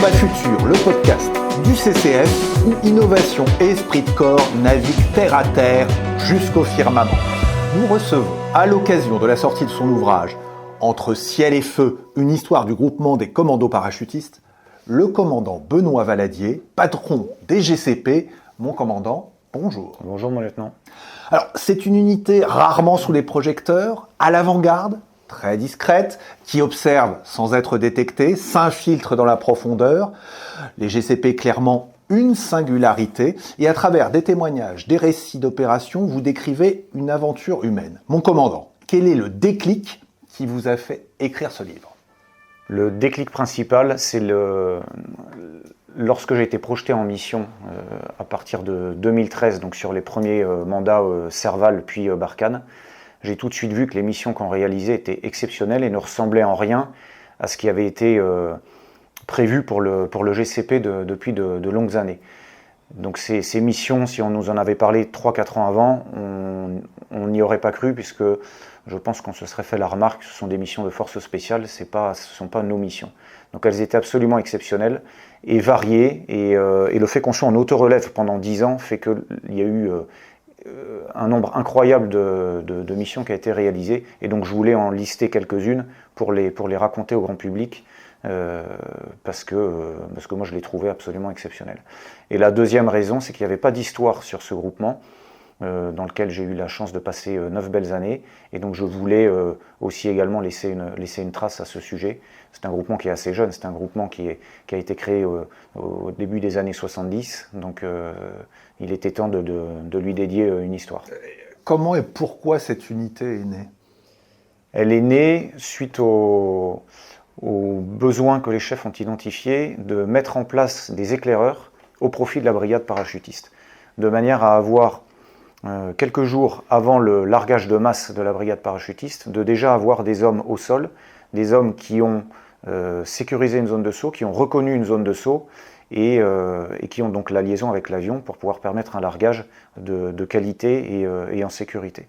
Combat Futur, le podcast du CCF où innovation et esprit de corps naviguent terre à terre jusqu'au firmament. Nous recevons, à l'occasion de la sortie de son ouvrage Entre ciel et feu, une histoire du groupement des commandos parachutistes, le commandant Benoît Valadier, patron des GCP. Mon commandant, bonjour. Bonjour mon lieutenant. Alors, c'est une unité rarement sous les projecteurs, à l'avant-garde, très discrète, qui observe sans être détectée, s'infiltre dans la profondeur. Les GCP, clairement, une singularité. Et à travers des témoignages, des récits d'opérations, vous décrivez une aventure humaine. Mon commandant, quel est le déclic qui vous a fait écrire ce livre ? Le déclic principal, c'est lorsque j'ai été projeté en mission à partir de 2013, donc sur les premiers mandats Serval puis Barkhane, j'ai tout de suite vu que les missions qu'on réalisait étaient exceptionnelles et ne ressemblaient en rien à ce qui avait été prévu pour le GCP depuis de longues années. Donc ces missions, si on nous en avait parlé 3-4 ans avant, on n'y aurait pas cru, puisque je pense qu'on se serait fait la remarque, ce sont des missions de force spéciale, ce ne sont pas nos missions. Donc elles étaient absolument exceptionnelles et variées, et le fait qu'on soit en auto-relève pendant 10 ans fait qu'il y a eu un nombre incroyable de missions qui a été réalisées, et donc je voulais en lister quelques-unes pour les raconter au grand public, parce que moi je les trouvais absolument exceptionnelles. Et la deuxième raison, c'est qu'il n'y avait pas d'histoire sur ce groupement, dans lequel j'ai eu la chance de passer 9 belles années, et donc je voulais aussi également laisser une trace à ce sujet. C'est un groupement qui est assez jeune, c'est un groupement qui a été créé au début des années 70, donc il était temps de lui dédier une histoire. Comment et pourquoi cette unité est née ? Elle est née suite aux besoins que les chefs ont identifiés de mettre en place des éclaireurs au profit de la brigade parachutiste, de manière à avoir quelques jours avant le largage de masse de la brigade parachutiste, de déjà avoir des hommes au sol, des hommes qui ont sécurisé une zone de saut, qui ont reconnu une zone de saut et qui ont donc la liaison avec l'avion pour pouvoir permettre un largage de qualité et en sécurité.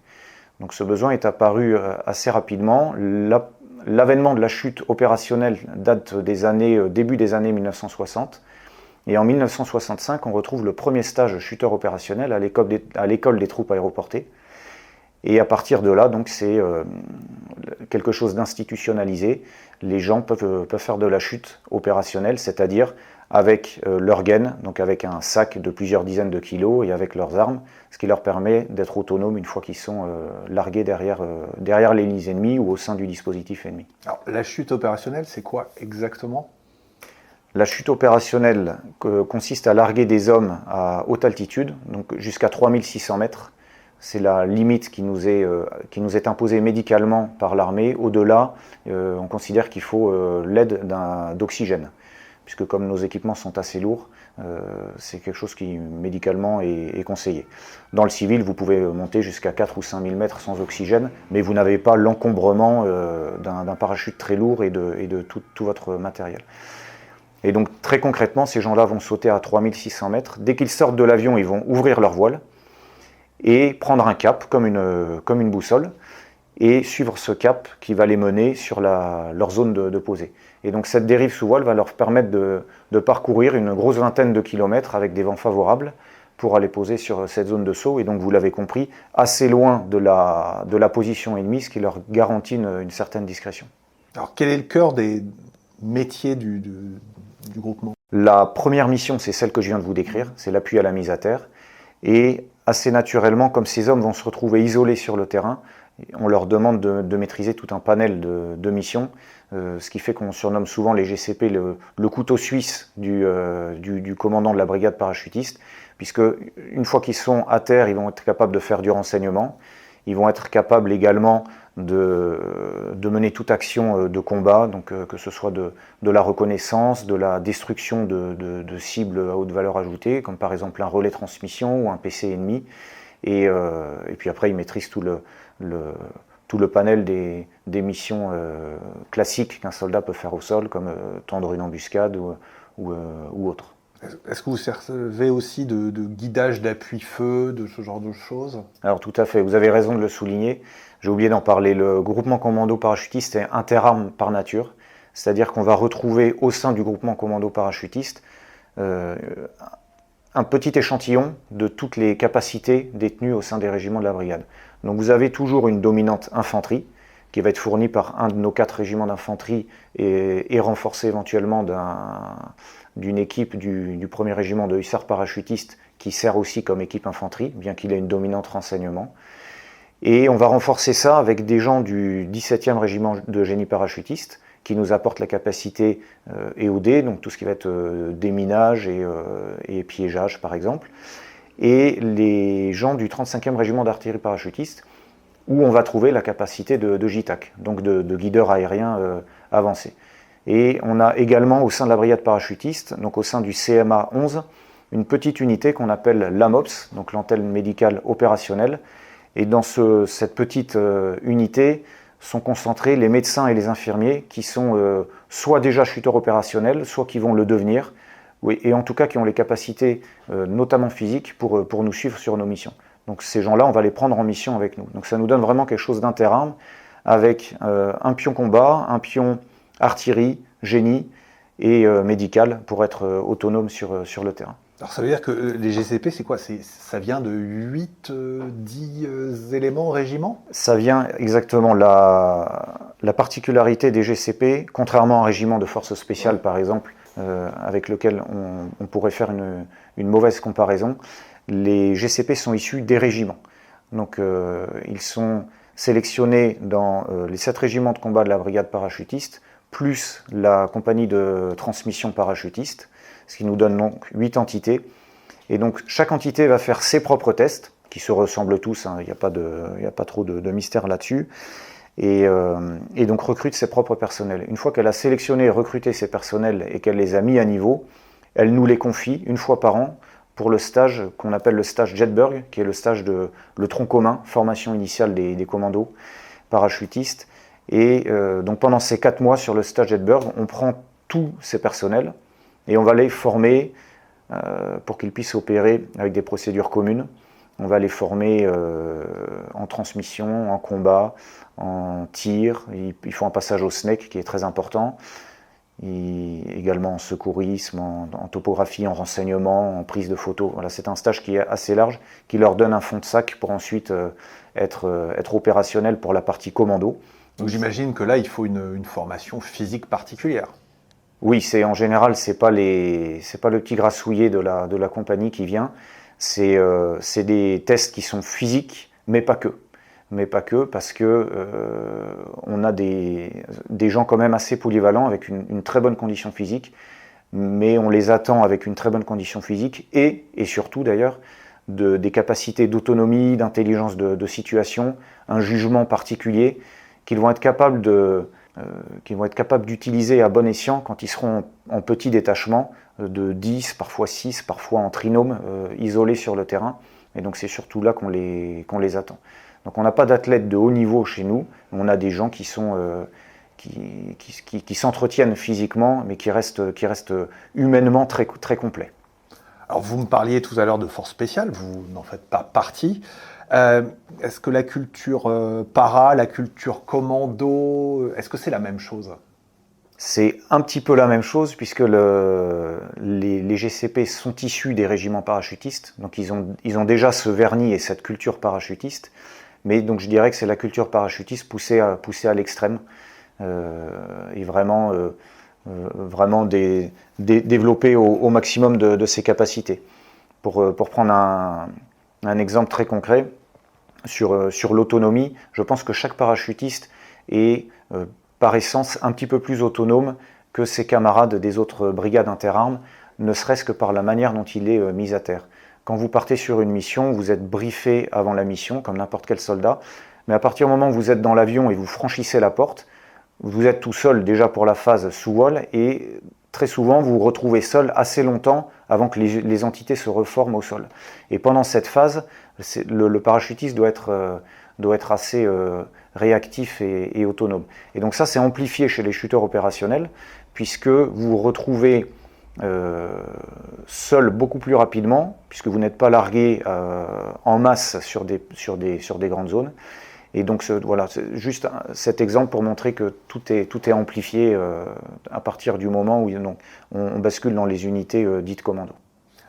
Donc ce besoin est apparu assez rapidement. L'avènement de la chute opérationnelle date début des années 1960. Et en 1965, on retrouve le premier stage chuteur opérationnel à l'école des troupes aéroportées. Et à partir de là, donc, c'est quelque chose d'institutionnalisé. Les gens peuvent faire de la chute opérationnelle, c'est-à-dire avec leur gaine, donc avec un sac de plusieurs dizaines de kilos et avec leurs armes, ce qui leur permet d'être autonomes une fois qu'ils sont largués derrière les lignes ennemies ou au sein du dispositif ennemi. Alors, la chute opérationnelle, c'est quoi exactement ? La chute opérationnelle consiste à larguer des hommes à haute altitude, donc jusqu'à 3600 mètres. C'est la limite qui nous est imposée médicalement par l'armée. Au-delà, on considère qu'il faut l'aide d'oxygène, puisque comme nos équipements sont assez lourds, c'est quelque chose qui médicalement est conseillé. Dans le civil, vous pouvez monter jusqu'à 4 ou 5 000 mètres sans oxygène, mais vous n'avez pas l'encombrement d'un parachute très lourd et de tout votre matériel. Et donc très concrètement, ces gens-là vont sauter à 3600 mètres. Dès qu'ils sortent de l'avion, ils vont ouvrir leur voile et prendre un cap comme une boussole et suivre ce cap qui va les mener sur leur zone de posée. Et donc cette dérive sous voile va leur permettre de parcourir une grosse vingtaine de kilomètres avec des vents favorables pour aller poser sur cette zone de saut. Et donc vous l'avez compris, assez loin de la position ennemie, ce qui leur garantit une certaine discrétion. Alors quel est le cœur des métiers du groupement ? La première mission, c'est celle que je viens de vous décrire, c'est l'appui à la mise à terre. Et assez naturellement, comme ces hommes vont se retrouver isolés sur le terrain, on leur demande de maîtriser tout un panel de missions, ce qui fait qu'on surnomme souvent les GCP le couteau suisse du commandant de la brigade parachutiste, puisque une fois qu'ils sont à terre, ils vont être capables de faire du renseignement, ils vont être capables également de mener toute action de combat, donc que ce soit de la reconnaissance, de la destruction de cibles à haute valeur ajoutée, comme par exemple un relais transmission ou un PC ennemi, et puis après ils maîtrisent tout le panel des missions classiques qu'un soldat peut faire au sol, comme tendre une embuscade ou autre. Est-ce que vous servez aussi de guidage d'appui-feu, de ce genre de choses ? Alors tout à fait, vous avez raison de le souligner. J'ai oublié d'en parler. Le groupement commando parachutiste est interarmes par nature. C'est-à-dire qu'on va retrouver au sein du groupement commando parachutiste un petit échantillon de toutes les capacités détenues au sein des régiments de la brigade. Donc vous avez toujours une dominante infanterie qui va être fournie par un de nos 4 régiments d'infanterie et renforcée éventuellement d'une équipe du 1er régiment de hussards parachutistes qui sert aussi comme équipe infanterie, bien qu'il ait une dominante renseignement. Et on va renforcer ça avec des gens du 17e régiment de génie parachutiste qui nous apportent la capacité EOD, donc tout ce qui va être déminage et piégeage par exemple, et les gens du 35e régiment d'artillerie parachutiste, où on va trouver la capacité de JTAC, donc de guideurs aériens avancés. Et on a également au sein de la brigade parachutiste, donc au sein du CMA 11, une petite unité qu'on appelle l'AMOPS, donc l'antenne médicale opérationnelle. Et dans cette petite unité sont concentrés les médecins et les infirmiers qui sont soit déjà chuteurs opérationnels, soit qui vont le devenir, et en tout cas qui ont les capacités, notamment physiques, pour nous suivre sur nos missions. Donc ces gens-là, on va les prendre en mission avec nous. Donc ça nous donne vraiment quelque chose d'interarmes, avec un pion combat, un pion artillerie, génie et médical, pour être autonome sur le terrain. Alors ça veut dire que les GCP, c'est quoi? Ça vient de 8, 10 éléments régiments? Ça vient exactement. La particularité des GCP, contrairement à un régiment de force spéciale par exemple, avec lequel on pourrait faire une mauvaise comparaison, les GCP sont issus des régiments. Donc ils sont sélectionnés dans les 7 régiments de combat de la brigade parachutiste, plus la compagnie de transmission parachutiste, ce qui nous donne donc 8 entités. Et donc chaque entité va faire ses propres tests, qui se ressemblent tous, il n'y a pas trop de mystère là-dessus, et donc recrute ses propres personnels. Une fois qu'elle a sélectionné et recruté ses personnels et qu'elle les a mis à niveau, elle nous les confie une fois par an pour le stage qu'on appelle le stage Jetberg, qui est le stage le tronc commun, formation initiale des commandos parachutistes. Et donc pendant ces 4 mois sur le stage Jetberg, on prend tous ces personnels et on va les former pour qu'ils puissent opérer avec des procédures communes. On va les former en transmission, en combat, en tir. Ils font un passage au SNEC qui est très important. Également en secourisme, en topographie, en renseignement, en prise de photos. Voilà, c'est un stage qui est assez large, qui leur donne un fond de sac pour ensuite être opérationnel pour la partie commando. Donc j'imagine que là, il faut une formation physique particulière. Oui, en général, c'est pas le petit grassouillet de la compagnie qui vient. C'est des tests qui sont physiques, mais pas que. Parce que on a des gens quand même assez polyvalents avec une très bonne condition physique, mais on les attend avec une très bonne condition physique et surtout d'ailleurs des capacités d'autonomie, d'intelligence de situation, un jugement particulier qu'ils vont être capables d'utiliser à bon escient quand ils seront en petit détachement de 10, parfois 6, parfois en trinôme, isolés sur le terrain. Et donc c'est surtout là qu'on les attend. Donc on n'a pas d'athlètes de haut niveau chez nous, on a des gens qui s'entretiennent physiquement, mais qui restent humainement très, très complets. Alors vous me parliez tout à l'heure de force spéciale, vous n'en faites pas partie. Est-ce que la culture para, la culture commando, est-ce que c'est la même chose? C'est un petit peu la même chose puisque les GCP sont issus des régiments parachutistes, donc ils ont déjà ce vernis et cette culture parachutiste, mais donc je dirais que c'est la culture parachutiste poussée à l'extrême et vraiment développée au maximum de ses capacités. Pour prendre un exemple très concret, sur l'autonomie, je pense que chaque parachutiste est par essence un petit peu plus autonome que ses camarades des autres brigades interarmes, ne serait-ce que par la manière dont il est mis à terre. Quand vous partez sur une mission, vous êtes briefé avant la mission, comme n'importe quel soldat, mais à partir du moment où vous êtes dans l'avion et vous franchissez la porte, vous êtes tout seul déjà pour la phase sous vol, et très souvent vous vous retrouvez seul assez longtemps avant que les entités se reforment au sol. Et pendant cette phase, le parachutiste doit être assez réactif et autonome. Et donc ça, c'est amplifié chez les chuteurs opérationnels, puisque vous vous retrouvez seul beaucoup plus rapidement, puisque vous n'êtes pas largué en masse sur des grandes zones. Et donc voilà, c'est juste cet exemple pour montrer que tout est amplifié à partir du moment où donc, on bascule dans les unités dites commando.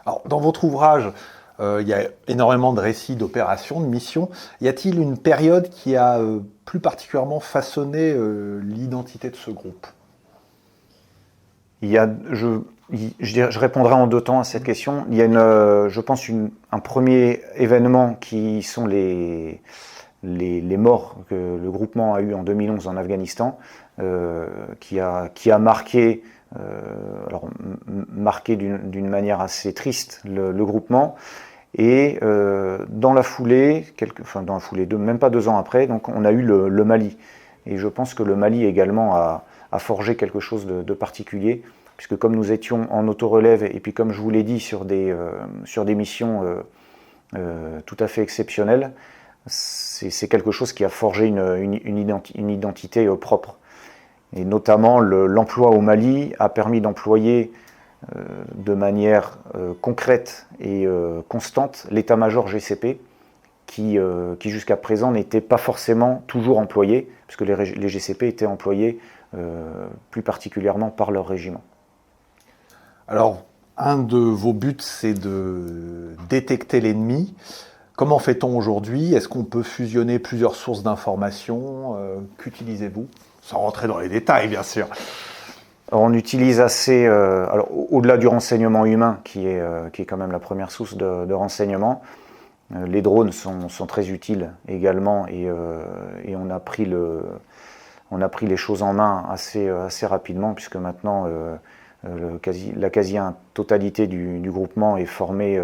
Alors, dans votre ouvrage, il y a énormément de récits d'opérations, de missions. Y a-t-il une période qui a plus particulièrement façonné l'identité de ce groupe? Il y a, je répondrai en 2 temps à cette question. Il y a je pense un premier événement qui sont les morts que le groupement a eu en 2011 en Afghanistan, qui a marqué, marqué d'une manière assez triste le groupement. Et dans la foulée, même pas 2 ans après, donc on a eu le Mali. Et je pense que le Mali également a forgé quelque chose de particulier, puisque comme nous étions en autorelève, et puis comme je vous l'ai dit, sur des missions tout à fait exceptionnelles, c'est quelque chose qui a forgé une identité propre. Et notamment l'emploi au Mali a permis d'employer de manière concrète et constante l'état-major GCP, qui jusqu'à présent n'était pas forcément toujours employé, puisque les GCP étaient employés plus particulièrement par leur régiment. Alors, un de vos buts, c'est de détecter l'ennemi. Comment fait-on aujourd'hui? Est-ce qu'on peut fusionner plusieurs sources d'informations? Qu'utilisez-vous? Sans rentrer dans les détails, bien sûr. Alors, on utilise assez, alors au-delà du renseignement humain, qui est quand même la première source de renseignement, les drones sont très utiles également, et on a pris les choses en main assez rapidement, puisque maintenant la quasi-totalité du groupement est formée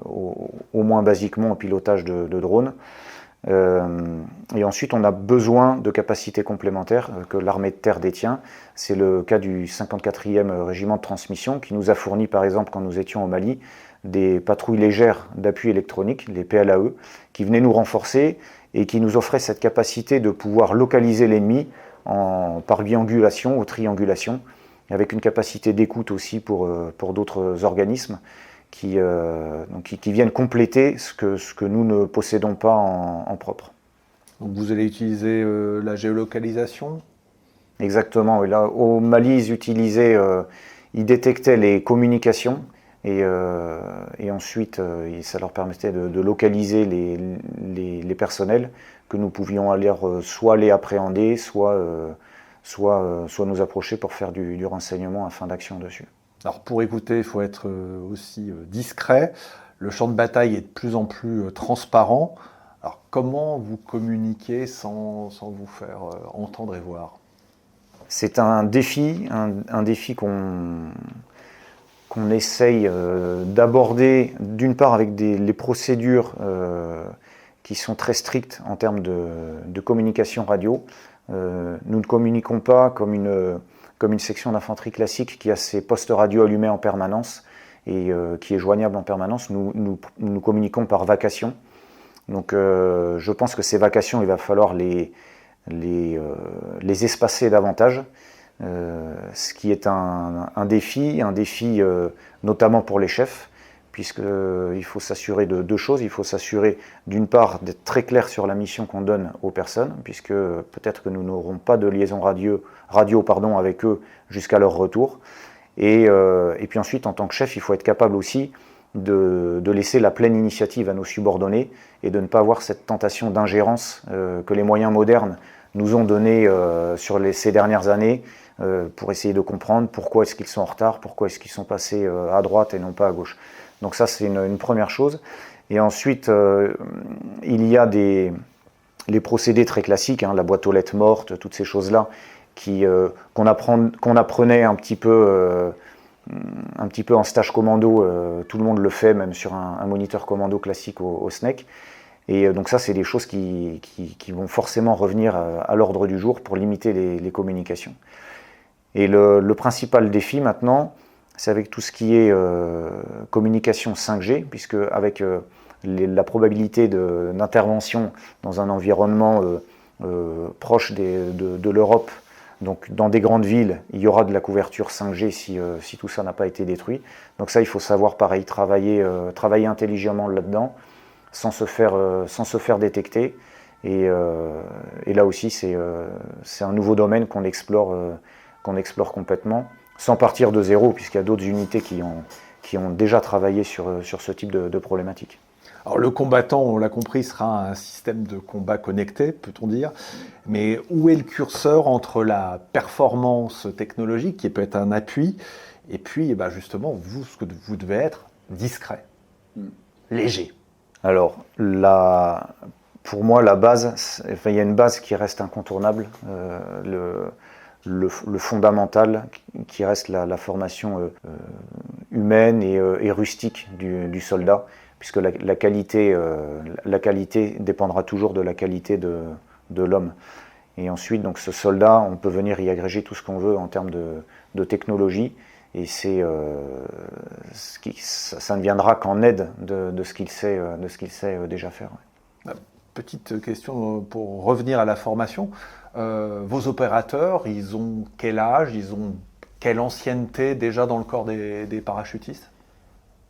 au moins basiquement au pilotage de drones. Et ensuite, on a besoin de capacités complémentaires que l'armée de terre détient. C'est le cas du 54e régiment de transmission, qui nous a fourni, par exemple, quand nous étions au Mali, des patrouilles légères d'appui électronique, les PLAE, qui venaient nous renforcer et qui nous offraient cette capacité de pouvoir localiser l'ennemi par biangulation ou triangulation, avec une capacité d'écoute aussi pour d'autres organismes qui viennent compléter ce que nous ne possédons pas en propre. Donc vous allez utiliser la géolocalisation? Exactement, oui. Là, au Mali, ils détectaient les communications et ensuite ça leur permettait de localiser les personnels que nous pouvions soit les appréhender, soit nous approcher pour faire du renseignement afin d'action dessus. Alors pour écouter, il faut être aussi discret. Le champ de bataille est de plus en plus transparent. Alors comment vous communiquez sans vous faire entendre et voir? C'est un défi qu'on essaye d'aborder, d'une part avec les procédures qui sont très strictes en termes de communication radio. Nous ne communiquons pas comme une section d'infanterie classique qui a ses postes radio allumés en permanence et qui est joignable en permanence. Nous communiquons par vacation. Donc je pense que ces vacations, il va falloir les espacer davantage, ce qui est un défi notamment pour les chefs, puisqu'il faut s'assurer de 2 choses. Il faut s'assurer d'une part d'être très clair sur la mission qu'on donne aux personnes, puisque peut-être que nous n'aurons pas de liaison radio avec eux jusqu'à leur retour. Et puis ensuite, en tant que chef, il faut être capable aussi de laisser la pleine initiative à nos subordonnés et de ne pas avoir cette tentation d'ingérence que les moyens modernes nous ont donnée sur ces dernières années pour essayer de comprendre pourquoi est-ce qu'ils sont en retard, pourquoi est-ce qu'ils sont passés à droite et non pas à gauche. Donc ça, c'est une première chose. Et ensuite, il y a les procédés très classiques, la boîte aux lettres morte, toutes ces choses-là, qu'on apprenait un petit peu en stage commando. Tout le monde le fait, même sur un moniteur commando classique au SNEC. Et donc ça, c'est des choses qui vont forcément revenir à l'ordre du jour pour limiter les communications. Et le principal défi maintenant, c'est avec tout ce qui est communication 5G, puisque avec la probabilité d'intervention dans un environnement proche de l'Europe, donc dans des grandes villes, il y aura de la couverture 5G si tout ça n'a pas été détruit. Donc ça, il faut savoir, pareil, travailler intelligemment là-dedans, sans se faire détecter, Et là aussi, c'est un nouveau domaine qu'on explore complètement, sans partir de zéro, puisqu'il y a d'autres unités qui ont déjà travaillé sur ce type de problématique. Alors le combattant, on l'a compris, sera un système de combat connecté, peut-on dire. Mais où est le curseur entre la performance technologique, qui peut être un appui, et puis justement, vous, ce que vous devez être, discret, léger. Alors, pour moi, la base, il y a une base qui reste incontournable, le fondamental qui reste la formation humaine et rustique du soldat, puisque la qualité dépendra toujours de la qualité de l'homme. Et ensuite, donc, ce soldat, on peut venir y agréger tout ce qu'on veut en termes de technologie, et ça ne viendra qu'en aide de ce qu'il sait déjà faire. Petite question pour revenir à la formation. Vos opérateurs, ils ont quel âge, ils ont quelle ancienneté déjà dans le corps des parachutistes?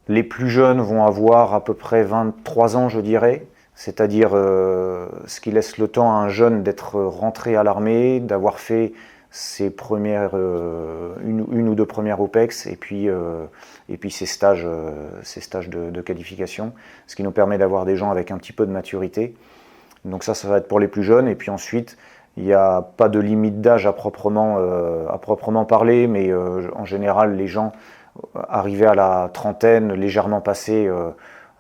Les plus jeunes vont avoir à peu près 23 ans, je dirais, c'est-à-dire ce qui laisse le temps à un jeune d'être rentré à l'armée, d'avoir fait ses premières, une ou deux premières OPEX, et puis ses stages de qualification, ce qui nous permet d'avoir des gens avec un petit peu de maturité. Donc ça va être pour les plus jeunes, et puis ensuite, il n'y a pas de limite d'âge à proprement parler, mais en général, les gens arrivés à la trentaine, légèrement passés,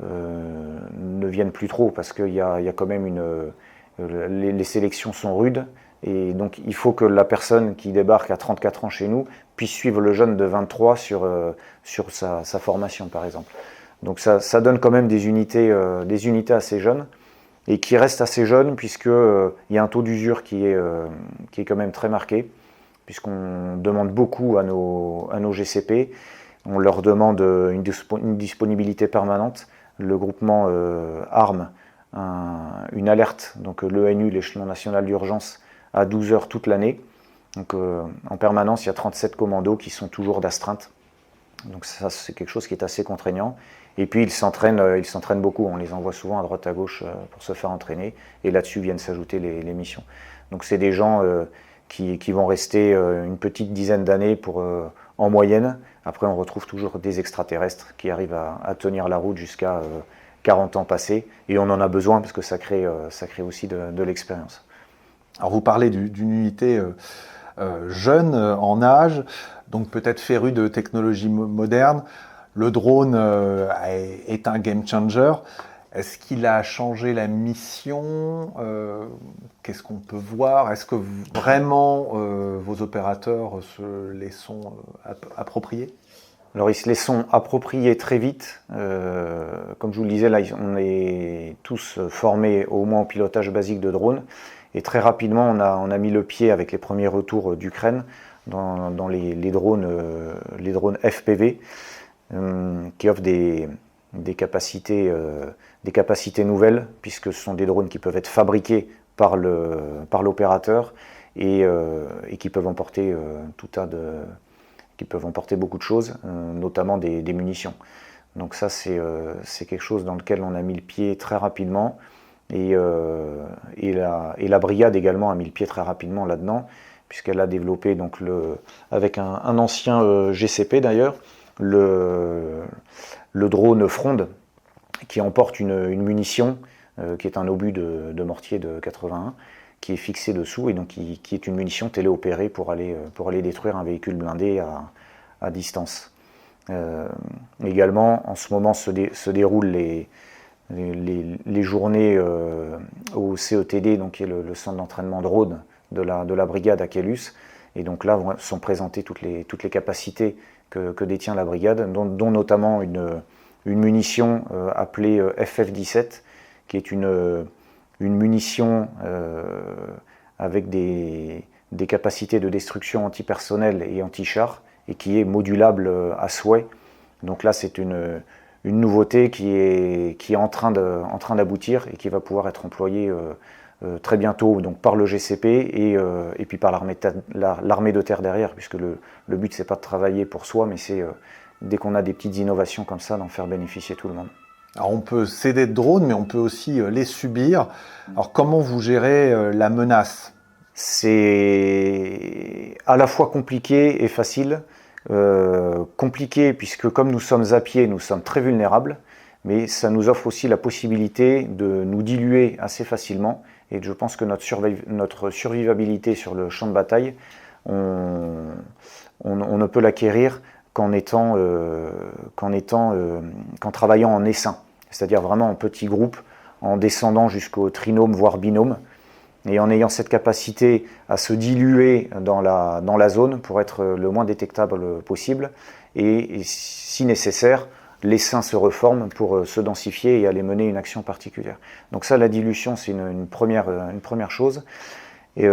ne viennent plus trop, parce qu'il y a quand même les sélections sont rudes, et donc il faut que la personne qui débarque à 34 ans chez nous puisse suivre le jeune de 23 sur sa formation, par exemple. Donc ça donne quand même des unités assez jeunes, et qui restent assez jeunes, puisqu'il y a un taux d'usure qui est quand même très marqué, puisqu'on demande beaucoup à nos GCP, on leur demande une disponibilité permanente. Le groupement arme une alerte, donc l'ENU, l'échelon national d'urgence, à 12 heures toute l'année. Donc en permanence, il y a 37 commandos qui sont toujours d'astreinte. Donc ça, c'est quelque chose qui est assez contraignant. Et puis ils s'entraînent beaucoup, on les envoie souvent à droite à gauche pour se faire entraîner, et là-dessus viennent s'ajouter les missions. Donc c'est des gens qui vont rester une petite dizaine d'années en moyenne. Après on retrouve toujours des extraterrestres qui arrivent à tenir la route jusqu'à 40 ans passés, et on en a besoin parce que ça crée aussi de l'expérience. Alors vous parlez d'une unité jeune en âge, donc peut-être férue de technologies modernes. Le drone est un game changer. Est-ce qu'il a changé la mission? Qu'est-ce qu'on peut voir? Est-ce que vraiment vos opérateurs se les sont appropriés? Alors ils se les sont appropriés très vite. Comme je vous le disais, là on est tous formés au moins au pilotage basique de drone. Et très rapidement, on a mis le pied avec les premiers retours d'Ukraine dans les drones FPV, qui offrent des capacités nouvelles, puisque ce sont des drones qui peuvent être fabriqués par l'opérateur et qui peuvent emporter beaucoup de choses, notamment des munitions. Donc ça, c'est quelque chose dans lequel on a mis le pied très rapidement. Et la brigade également a mis le pied très rapidement là-dedans, puisqu'elle a développé, donc avec un ancien GCP d'ailleurs, le drone Fronde, qui emporte une munition, qui est un obus de mortier de 81, qui est fixé dessous, et donc qui est une munition téléopérée pour aller détruire un véhicule blindé à distance. Également, en ce moment se déroulent les journées au CETD, donc qui est le centre d'entraînement drone de la brigade à Kélus, et donc là sont présentées toutes les capacités que détient la brigade, dont notamment une munition appelée FF-17, qui est une munition avec des capacités de destruction antipersonnel et anti-char, et qui est modulable à souhait. Donc là, c'est une nouveauté qui est en train d'aboutir, et qui va pouvoir être employée très bientôt, donc par le GCP et puis par l'armée de terre derrière, puisque le but, c'est pas de travailler pour soi, mais c'est dès qu'on a des petites innovations comme ça, d'en faire bénéficier tout le monde. Alors on peut céder de drones, mais on peut aussi les subir. Alors comment vous gérez la menace? C'est à la fois compliqué et facile. Compliqué puisque comme nous sommes à pied, nous sommes très vulnérables, mais ça nous offre aussi la possibilité de nous diluer assez facilement. Et je pense que notre survivabilité sur le champ de bataille, on ne peut l'acquérir qu'en travaillant en essaim, c'est-à-dire vraiment en petits groupes, en descendant jusqu'au trinôme, voire binôme, et en ayant cette capacité à se diluer dans la zone pour être le moins détectable possible, et si nécessaire, l'essaim se reforme pour se densifier et aller mener une action particulière. Donc ça, la dilution, c'est une première chose. Et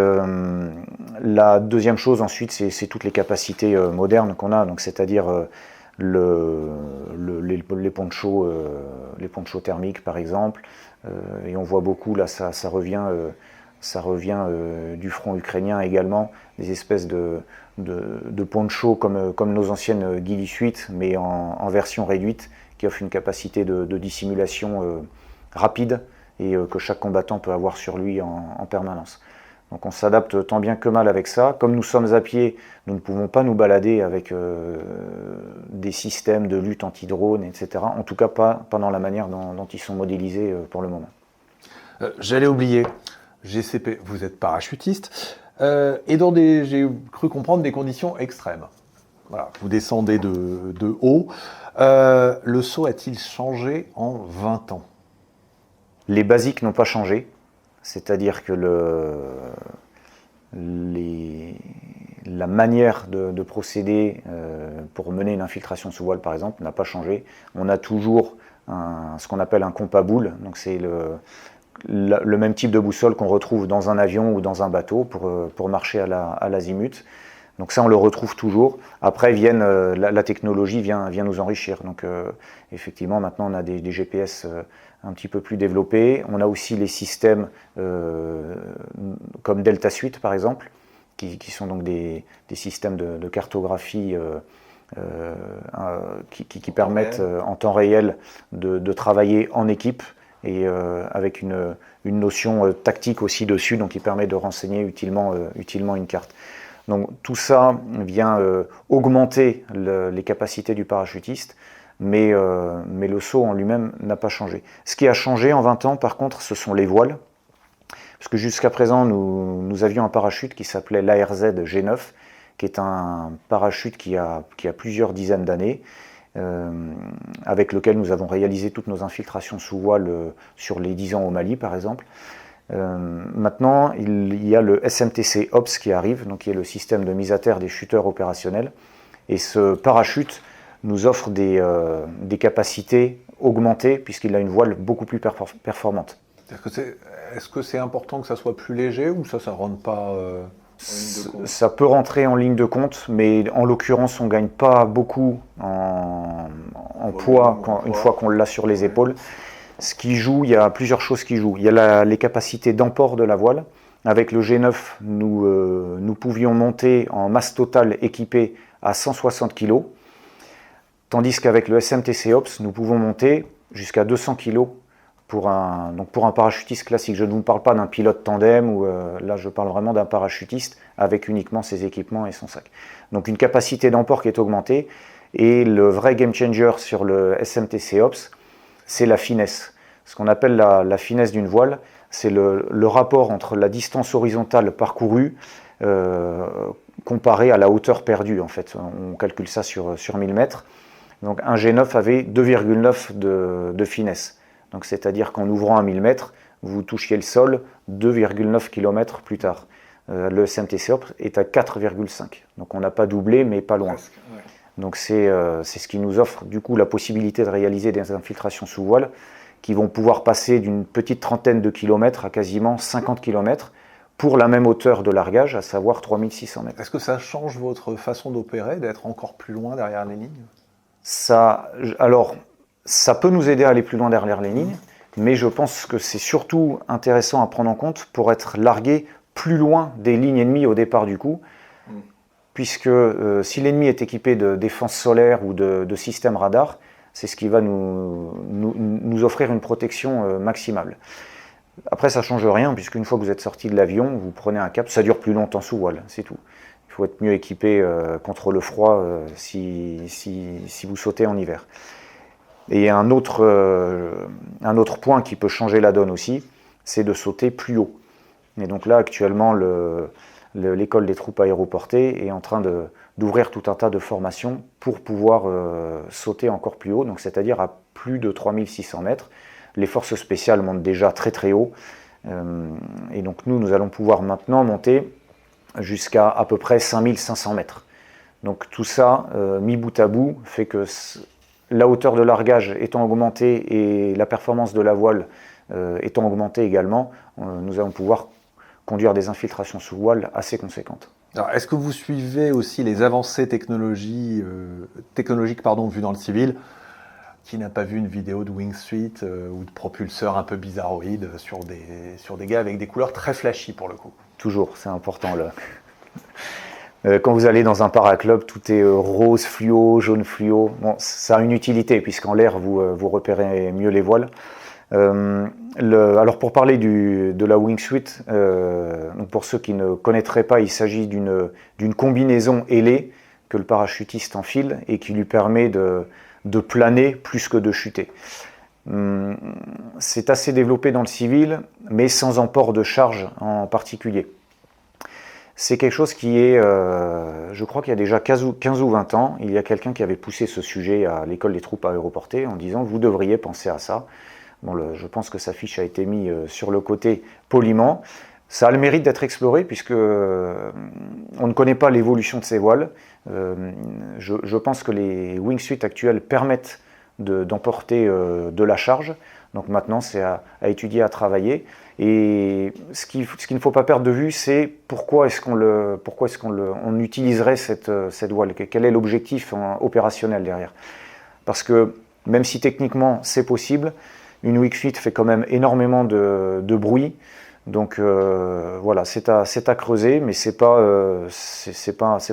la deuxième chose ensuite, c'est toutes les capacités modernes qu'on a, donc c'est-à-dire les ponchos thermiques par exemple, et on voit beaucoup là, ça revient du front ukrainien également, des espèces de ponchos comme nos anciennes Ghillie Suite, mais en version réduite, qui offre une capacité de dissimulation rapide et que chaque combattant peut avoir sur lui en permanence. Donc on s'adapte tant bien que mal avec ça. Comme nous sommes à pied, nous ne pouvons pas nous balader avec des systèmes de lutte anti-drone, etc. En tout cas pas dans la manière dont ils sont modélisés pour le moment. J'allais oublier, GCP, vous êtes parachutiste, et j'ai cru comprendre, des conditions extrêmes. Voilà, vous descendez de haut. Le saut a-t-il changé en 20 ans? Les basiques n'ont pas changé. C'est-à-dire que la manière de procéder pour mener une infiltration sous voile, par exemple, n'a pas changé. On a toujours ce qu'on appelle un compas boule. Donc c'est le même type de boussole qu'on retrouve dans un avion ou dans un bateau pour marcher à l'azimut. Donc ça, on le retrouve toujours. Après, la technologie vient nous enrichir. Donc effectivement, maintenant, on a des GPS un petit peu plus développés. On a aussi les systèmes comme Delta Suite, par exemple, qui sont donc des systèmes de cartographie qui permettent en temps réel de travailler en équipe et avec une notion tactique aussi dessus, donc qui permet de renseigner utilement une carte. Donc tout ça vient augmenter les capacités du parachutiste, mais le saut en lui-même n'a pas changé. Ce qui a changé en 20 ans, par contre, ce sont les voiles. Parce que jusqu'à présent, nous avions un parachute qui s'appelait l'ARZ G9, qui est un parachute qui a plusieurs dizaines d'années, avec lequel nous avons réalisé toutes nos infiltrations sous voile sur les 10 ans au Mali, par exemple. Maintenant, il y a le SMTC OPS qui arrive, donc qui est le système de mise à terre des shooters opérationnels. Et ce parachute nous offre des capacités augmentées puisqu'il a une voile beaucoup plus performante. Est-ce que c'est important que ça soit plus léger ou ça ne rentre pas Ça peut rentrer en ligne de compte, mais en l'occurrence, on ne gagne pas beaucoup en poids une fois qu'on l'a sur les épaules. Ce qui joue, il y a plusieurs choses qui jouent. Il y a les capacités d'emport de la voile. Avec le G9, nous pouvions monter en masse totale équipée à 160 kg, tandis qu'avec le SMTC OPS, nous pouvons monter jusqu'à 200 kg pour un parachutiste classique. Je ne vous parle pas d'un pilote tandem, là je parle vraiment d'un parachutiste avec uniquement ses équipements et son sac. Donc une capacité d'emport qui est augmentée, et le vrai game changer sur le SMTC OPS, c'est la finesse. Ce qu'on appelle la finesse d'une voile, c'est le rapport entre la distance horizontale parcourue comparée à la hauteur perdue. En fait, on calcule ça sur 1000 mètres. Donc un G9 avait 2,9 de finesse. Donc c'est-à-dire qu'en ouvrant à 1000 mètres, vous touchiez le sol 2,9 km plus tard. Le SMTC OPS est à 4,5. Donc on n'a pas doublé, mais pas loin. Presque, ouais. Donc c'est ce qui nous offre du coup la possibilité de réaliser des infiltrations sous voile qui vont pouvoir passer d'une petite trentaine de kilomètres à quasiment 50 km pour la même hauteur de largage, à savoir 3600 mètres. Est-ce que ça change votre façon d'opérer, d'être encore plus loin derrière les lignes ? Alors, ça peut nous aider à aller plus loin derrière les lignes, mais je pense que c'est surtout intéressant à prendre en compte pour être largué plus loin des lignes ennemies au départ du coup, puisque si l'ennemi est équipé de défense solaire ou de système radar, c'est ce qui va nous offrir une protection maximale. Après, ça ne change rien, puisqu'une fois que vous êtes sorti de l'avion, vous prenez un cap, ça dure plus longtemps sous voile, c'est tout. Il faut être mieux équipé contre le froid si vous sautez en hiver. Et un autre point qui peut changer la donne aussi, c'est de sauter plus haut. Et donc là, actuellement, l'école des troupes aéroportées est en train d'ouvrir tout un tas de formations pour pouvoir sauter encore plus haut, donc c'est-à-dire à plus de 3600 mètres. Les forces spéciales montent déjà très très haut. Et donc nous allons pouvoir maintenant monter jusqu'à à peu près 5500 mètres. Donc tout ça, mis bout à bout, fait que la hauteur de largage étant augmentée et la performance de la voile étant augmentée également, nous allons pouvoir conduire des infiltrations sous voile assez conséquentes. Alors, est-ce que vous suivez aussi les avancées technologiques vues dans le civil? Qui n'a pas vu une vidéo de wingsuit ou de propulseur un peu bizarroïde sur des gars avec des couleurs très flashy pour le coup? Toujours, c'est important. Quand vous allez dans un paraclub, tout est rose fluo, jaune fluo. Bon, ça a une utilité puisqu'en l'air, vous repérez mieux les voiles. Alors pour parler de la wingsuit, pour ceux qui ne connaîtraient pas, il s'agit d'une combinaison ailée que le parachutiste enfile et qui lui permet de planer plus que de chuter. C'est assez développé dans le civil, mais sans emport de charge en particulier. C'est quelque chose qui est, je crois qu'il y a déjà 15 ou 20 ans, il y a quelqu'un qui avait poussé ce sujet à l'école des troupes aéroportées en disant « vous devriez penser à ça ». Bon, je pense que sa fiche a été mise sur le côté poliment. Ça a le mérite d'être exploré puisque on ne connaît pas l'évolution de ces voiles. Je pense que les wingsuits actuels permettent d'emporter de la charge. Donc maintenant, c'est à étudier, à travailler. Et ce qu'il ne faut pas perdre de vue, c'est pourquoi est-ce qu'on utiliserait cette voile. Quel est l'objectif opérationnel derrière? Parce que même si techniquement c'est possible, une wingsuit fait quand même énormément de bruit. Donc voilà, c'est à creuser, mais c'est pas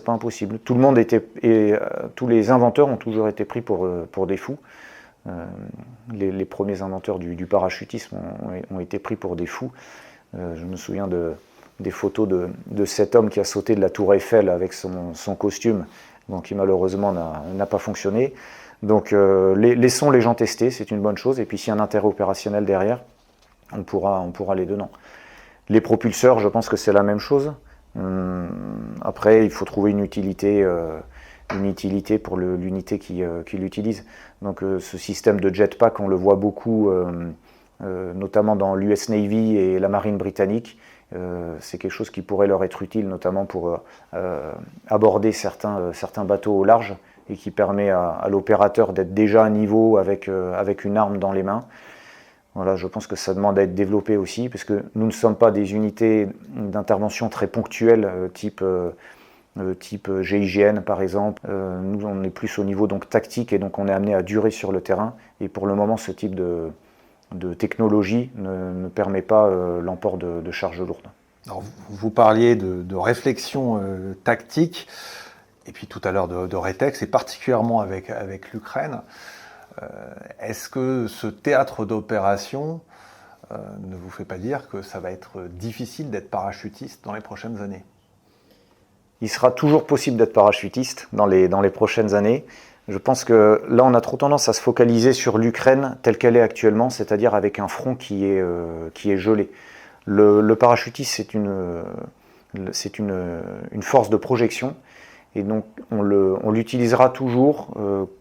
impossible. Tout le monde tous les inventeurs ont toujours été pris pour des fous. Les premiers inventeurs du parachutisme ont été pris pour des fous. Je me souviens des photos de cet homme qui a sauté de la tour Eiffel avec son costume, qui malheureusement n'a pas fonctionné. Donc laissons les gens tester, c'est une bonne chose. Et puis s'il y a un intérêt opérationnel derrière, on pourra aller dedans. Les propulseurs, je pense que c'est la même chose. Après, il faut trouver une utilité pour l'unité qui l'utilise. Donc ce système de jetpack, on le voit beaucoup, notamment dans l'US Navy et la marine britannique. C'est quelque chose qui pourrait leur être utile, notamment pour aborder certains bateaux au large et qui permet à l'opérateur d'être déjà à niveau avec une arme dans les mains. Voilà, je pense que ça demande à être développé aussi, parce que nous ne sommes pas des unités d'intervention très ponctuelles, type GIGN par exemple. Nous, on est plus au niveau donc tactique et donc on est amené à durer sur le terrain. Et pour le moment, ce type de technologie ne permet pas l'emport de charges lourdes. Alors, vous parliez de réflexion tactique, et puis tout à l'heure de rétex, et particulièrement avec l'Ukraine. Est-ce que ce théâtre d'opération ne vous fait pas dire que ça va être difficile d'être parachutiste dans les prochaines années? Il sera toujours possible d'être parachutiste dans les prochaines années. Je pense que là, on a trop tendance à se focaliser sur l'Ukraine telle qu'elle est actuellement, c'est-à-dire avec un front qui est gelé. Le parachutiste, c'est une force de projection, et donc on l'utilisera toujours,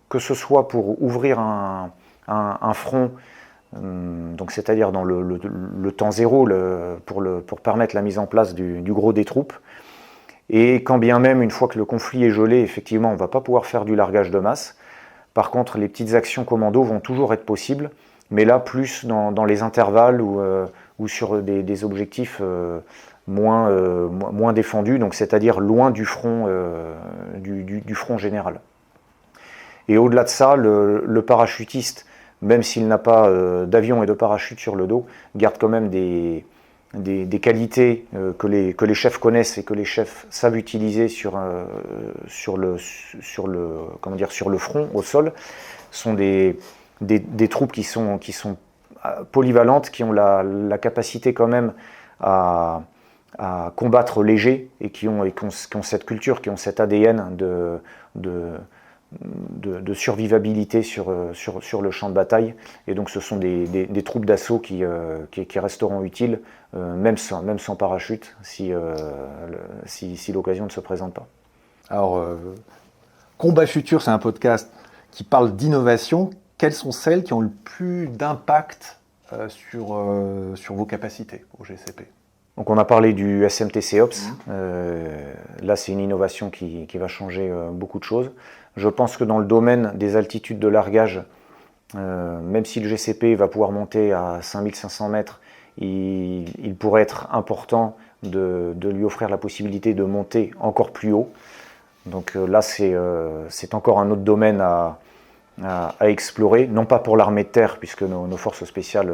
que ce soit pour ouvrir un front, donc c'est-à-dire dans le temps zéro, pour permettre la mise en place du gros des troupes. Et quand bien même, une fois que le conflit est gelé, effectivement, on ne va pas pouvoir faire du largage de masse. Par contre, les petites actions commando vont toujours être possibles, mais là, plus dans les intervalles ou sur des objectifs moins défendus, donc c'est-à-dire loin du front général. Et au-delà de ça, le parachutiste, même s'il n'a pas d'avion et de parachute sur le dos, garde quand même des qualités que les chefs connaissent et que les chefs savent utiliser sur le front, au sol. sont des troupes qui sont polyvalentes, qui ont la capacité quand même à combattre léger et qui ont cette culture, qui ont cet ADN de survivabilité sur le champ de bataille. Et donc ce sont des troupes d'assaut qui resteront utiles, même sans parachute, si l'occasion ne se présente pas. Alors, Combat Futur, c'est un podcast qui parle d'innovation. Quelles sont celles qui ont le plus d'impact sur vos capacités au GCP? Donc on a parlé du SMTC Ops. Là, c'est une innovation qui va changer beaucoup de choses. Je pense que dans le domaine des altitudes de largage, même si le GCP va pouvoir monter à 5500 mètres, il pourrait être important de lui offrir la possibilité de monter encore plus haut. Donc là, c'est encore un autre domaine à explorer, non pas pour l'armée de terre, puisque nos forces spéciales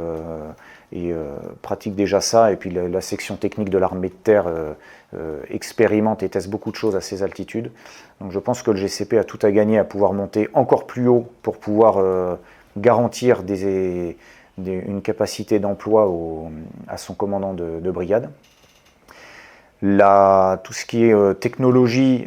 pratiquent déjà ça, et puis la section technique de l'armée de terre expérimente et teste beaucoup de choses à ces altitudes. Donc je pense que le GCP a tout à gagner à pouvoir monter encore plus haut pour pouvoir garantir une capacité d'emploi à son commandant de brigade. Tout ce qui est technologie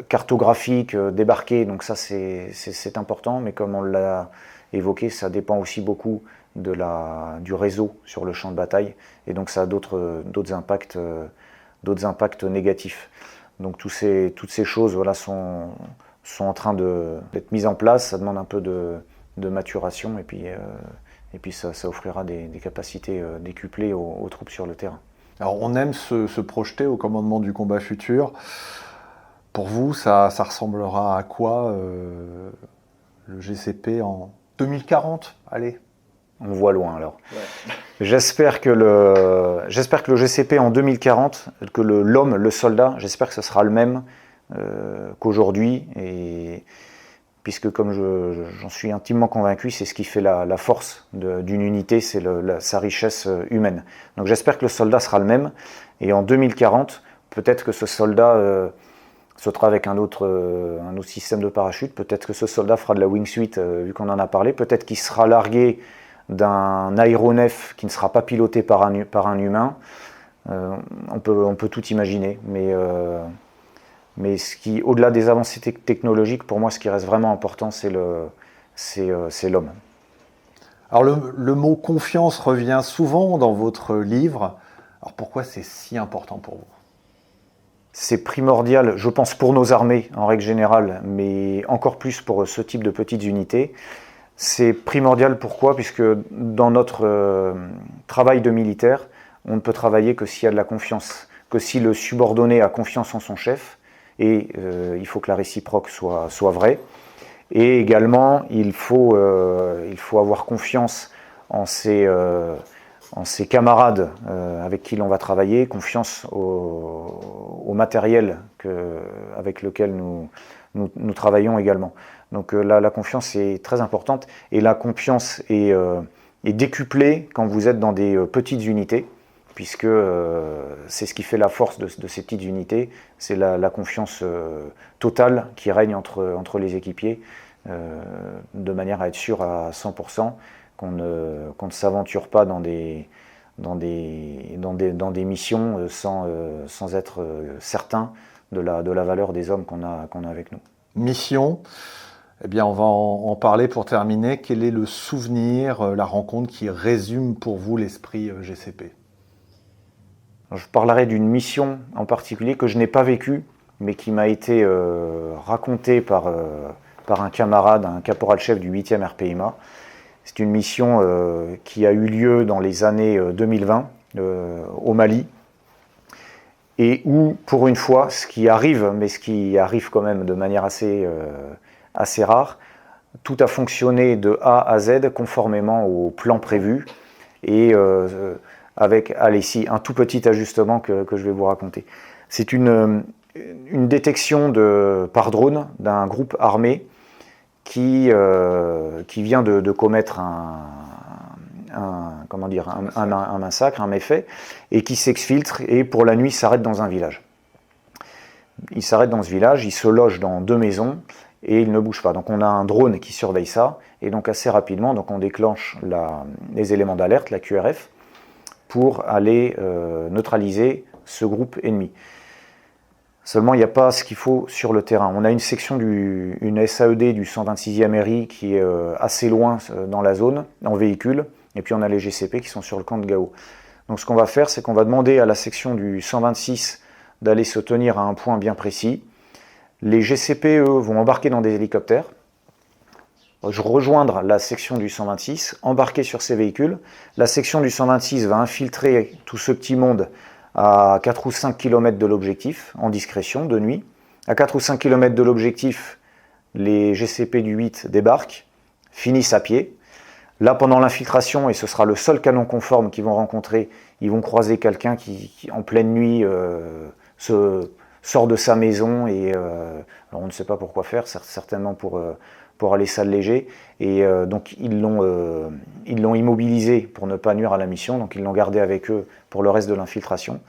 cartographique, débarquée, donc ça c'est important, mais comme on l'a évoqué, ça dépend aussi beaucoup du réseau sur le champ de bataille, et donc ça a d'autres impacts négatifs. Donc toutes ces choses voilà, sont en train d'être mises en place. Ça demande un peu de maturation, et puis ça offrira des capacités décuplées aux troupes sur le terrain. Alors on aime se projeter au commandement du combat futur. Pour vous, ça ressemblera à quoi le GCP en 2040? Allez. On voit loin alors. Ouais. J'espère que le GCP en 2040, que l'homme, le soldat, j'espère que ce sera le même qu'aujourd'hui, et puisque comme j'en suis intimement convaincu, c'est ce qui fait la force d'une unité, c'est sa richesse humaine. Donc j'espère que le soldat sera le même, et en 2040, peut-être que ce soldat sautera avec un autre système de parachute, peut-être que ce soldat fera de la wingsuit, vu qu'on en a parlé, peut-être qu'il sera largué d'un aéronef qui ne sera pas piloté par un humain. On peut tout imaginer, mais au-delà des avancées technologiques, pour moi, ce qui reste vraiment important, c'est l'homme. Alors le mot confiance revient souvent dans votre livre. Alors pourquoi c'est si important pour vous? C'est primordial, je pense, pour nos armées en règle générale, mais encore plus pour ce type de petites unités. C'est primordial, pourquoi? Puisque dans notre travail de militaire, on ne peut travailler que s'il y a de la confiance, que si le subordonné a confiance en son chef, et il faut que la réciproque soit vraie. Et également, il faut avoir confiance en ses camarades avec qui l'on va travailler, confiance au matériel avec lequel nous travaillons également. Donc la confiance est très importante, et la confiance est décuplée quand vous êtes dans des petites unités, puisque c'est ce qui fait la force de ces petites unités, c'est la confiance totale qui règne entre les équipiers, de manière à être sûr à 100% qu'on ne s'aventure pas dans des missions sans être certain de la valeur des hommes qu'on a avec nous. Mission, eh bien on va en parler pour terminer. Quel est le souvenir, la rencontre qui résume pour vous l'esprit GCP? Je parlerai d'une mission en particulier que je n'ai pas vécue, mais qui m'a été racontée par un camarade, un caporal-chef du 8e RPIMA. C'est une mission qui a eu lieu dans les années 2020 au Mali, et où, pour une fois, ce qui arrive quand même de manière assez rare, tout a fonctionné de A à Z conformément au plan prévu, et avec un tout petit ajustement que je vais vous raconter. C'est une détection par drone d'un groupe armé qui vient de commettre un massacre, un méfait, et qui s'exfiltre, et pour la nuit s'arrête dans un village. Il s'arrête dans ce village, il se loge dans 2 maisons, et il ne bouge pas. Donc on a un drone qui surveille ça, et donc assez rapidement, donc on déclenche les éléments d'alerte, la QRF, pour aller neutraliser ce groupe ennemi. Seulement, il n'y a pas ce qu'il faut sur le terrain. On a une section, une SAED du 126e RI qui est assez loin dans la zone, en véhicule, et puis on a les GCP qui sont sur le camp de Gao. Donc ce qu'on va faire, c'est qu'on va demander à la section du 126 d'aller se tenir à un point bien précis. Les GCP, eux, vont embarquer dans des hélicoptères, rejoindre la section du 126, embarquer sur ces véhicules. La section du 126 va infiltrer tout ce petit monde à 4 ou 5 km de l'objectif, en discrétion, de nuit. À 4 ou 5 km de l'objectif, les GCP du 8 débarquent, finissent à pied. Là, pendant l'infiltration, et ce sera le seul canon conforme qu'ils vont rencontrer, ils vont croiser quelqu'un qui, en pleine nuit, sort de sa maison, et alors on ne sait pas pourquoi faire, certainement pour aller s'alléger, et donc ils l'ont immobilisé pour ne pas nuire à la mission, donc ils l'ont gardé avec eux pour le reste de l'infiltration.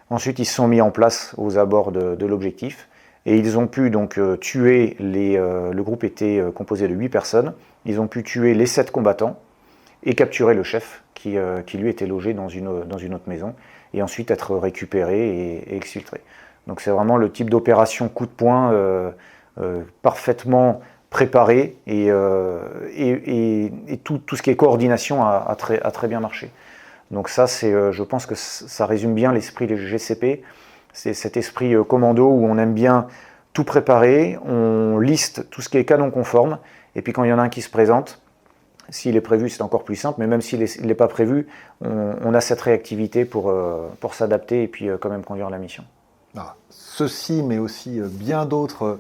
Ensuite, ils se sont mis en place aux abords de l'objectif, et ils ont pu donc tuer le groupe était composé de 8 personnes, ils ont pu tuer les 7 combattants, et capturer le chef qui lui était logé dans une autre maison, et ensuite être récupéré et exfiltré. Donc c'est vraiment le type d'opération coup de poing parfaitement préparé, et tout ce qui est coordination a très bien marché. Donc ça, je pense que ça résume bien l'esprit des GCP, c'est cet esprit commando où on aime bien tout préparer, on liste tout ce qui est canon conforme, et puis quand il y en a un qui se présente, s'il est prévu, c'est encore plus simple, mais même s'il n'est pas prévu, on a cette réactivité pour s'adapter et puis quand même conduire la mission. Ceci, mais aussi bien d'autres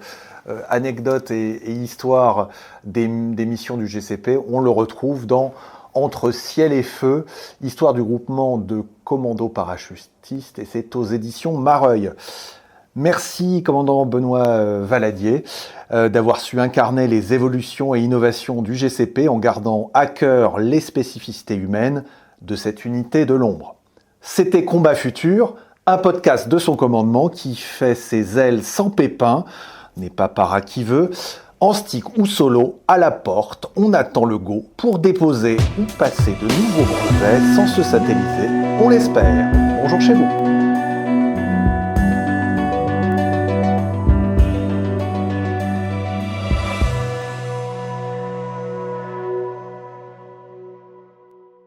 anecdotes et histoires des missions du GCP, on le retrouve dans Entre ciel et feu, histoire du groupement de commandos parachutistes, et c'est aux éditions Mareuil. Merci, commandant Benoît Valadier, d'avoir su incarner les évolutions et innovations du GCP en gardant à cœur les spécificités humaines de cette unité de l'ombre. C'était Combat Futur, un podcast de son commandement qui fait ses ailes sans pépin, n'est pas para qui veut. En stick ou solo, à la porte, on attend le go pour déposer ou passer de nouveaux brevets sans se satelliser, on l'espère. Bonjour chez vous.